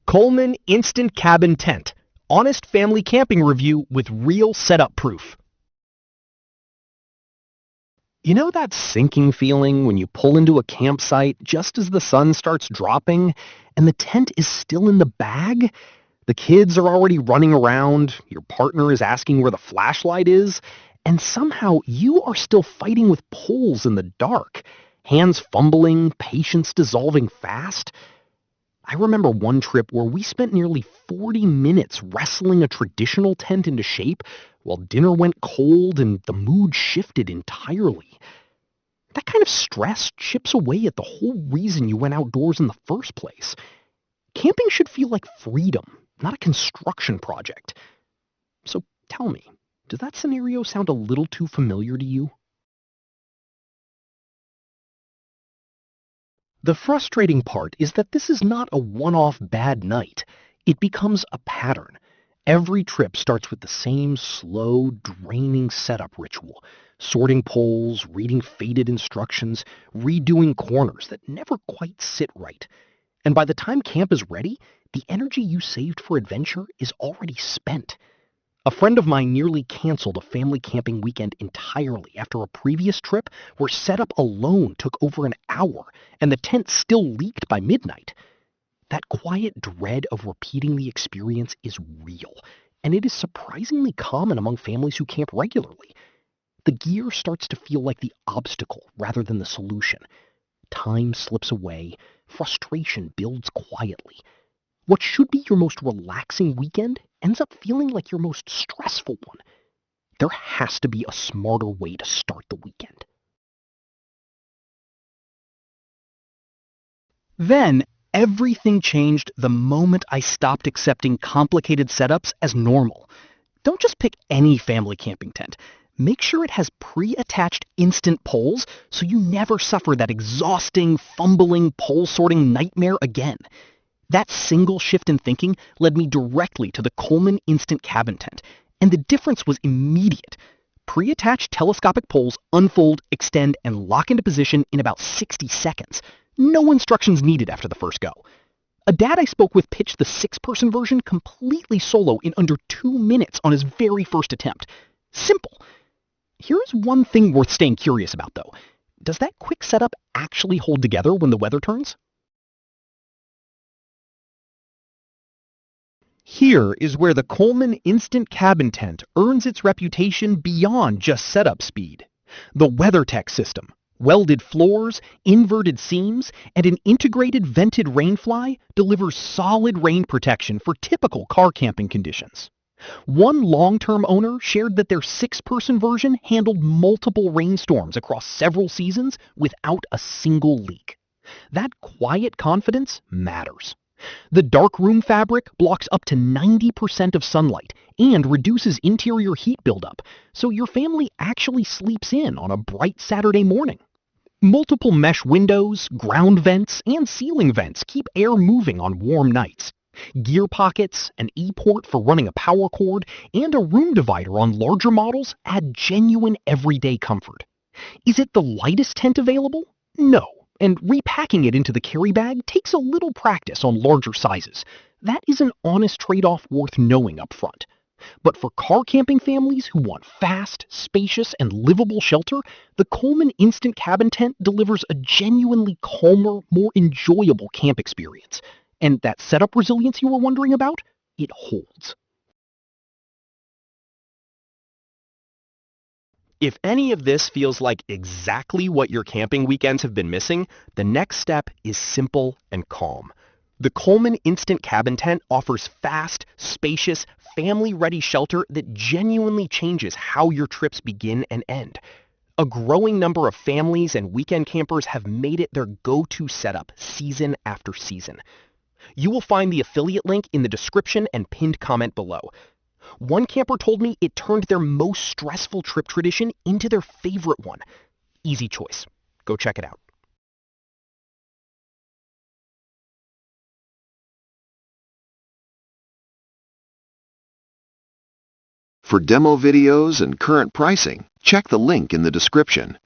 Coleman Instant Cabin Tent. Honest family camping review with real setup proof. You know that sinking feeling when you pull into a campsite just as the sun starts dropping and the tent is still in the bag? The kids are already running around, your partner is asking where the flashlight is, and somehow you are still fighting with poles in the dark, hands fumbling, patience dissolving fast. I remember one trip where we spent nearly 40 minutes wrestling a traditional tent into shape while dinner went cold and the mood shifted entirely. That kind of stress chips away at the whole reason you went outdoors in the first place. Camping should feel like freedom, not a construction project. So tell me, does that scenario sound a little too familiar to you? The frustrating part is that this is not a one-off bad night. It becomes a pattern. Every trip starts with the same slow, draining setup ritual. Sorting poles, reading faded instructions, redoing corners that never quite sit right. And by the time camp is ready, the energy you saved for adventure is already spent. A friend of mine nearly canceled a family camping weekend entirely after a previous trip where setup alone took over an hour and the tent still leaked by midnight. That quiet dread of repeating the experience is real, and it is surprisingly common among families who camp regularly. The gear starts to feel like the obstacle rather than the solution. Time slips away, frustration builds quietly. What should be your most relaxing weekend ends up feeling like your most stressful one. There has to be a smarter way to start the weekend. Then, everything changed the moment I stopped accepting complicated setups as normal. Don't just pick any family camping tent. Make sure it has pre-attached instant poles so you never suffer that exhausting, fumbling, pole sorting nightmare again. That single shift in thinking led me directly to the Coleman Instant Cabin Tent, and the difference was immediate. Pre-attached telescopic poles unfold, extend, and lock into position in about 60 seconds. No instructions needed after the first go. A dad I spoke with pitched the 6-person version completely solo in under 2 minutes on his very first attempt. Simple. Here's one thing worth staying curious about, though. Does that quick setup actually hold together when the weather turns? Here is where the Coleman Instant Cabin Tent earns its reputation beyond just setup speed. The WeatherTech system, welded floors, inverted seams, and an integrated vented rainfly delivers solid rain protection for typical car camping conditions. One long-term owner shared that their 6-person version handled multiple rainstorms across several seasons without a single leak. That quiet confidence matters. The dark room fabric blocks up to 90% of sunlight and reduces interior heat buildup, so your family actually sleeps in on a bright Saturday morning. Multiple mesh windows, ground vents, and ceiling vents keep air moving on warm nights. Gear pockets, an e-port for running a power cord, and a room divider on larger models add genuine everyday comfort. Is it the lightest tent available? No. And repacking it into the carry bag takes a little practice on larger sizes. That is an honest trade-off worth knowing up front. But for car camping families who want fast, spacious, and livable shelter, the Coleman Instant Cabin Tent delivers a genuinely calmer, more enjoyable camp experience. And that setup resilience you were wondering about? It holds. If any of this feels like exactly what your camping weekends have been missing, the next step is simple and calm. The Coleman Instant Cabin Tent offers fast, spacious, family-ready shelter that genuinely changes how your trips begin and end. A growing number of families and weekend campers have made it their go-to setup season after season. You will find the affiliate link in the description and pinned comment below. One camper told me it turned their most stressful trip tradition into their favorite one. Easy choice. Go check it out. For demo videos and current pricing, check the link in the description.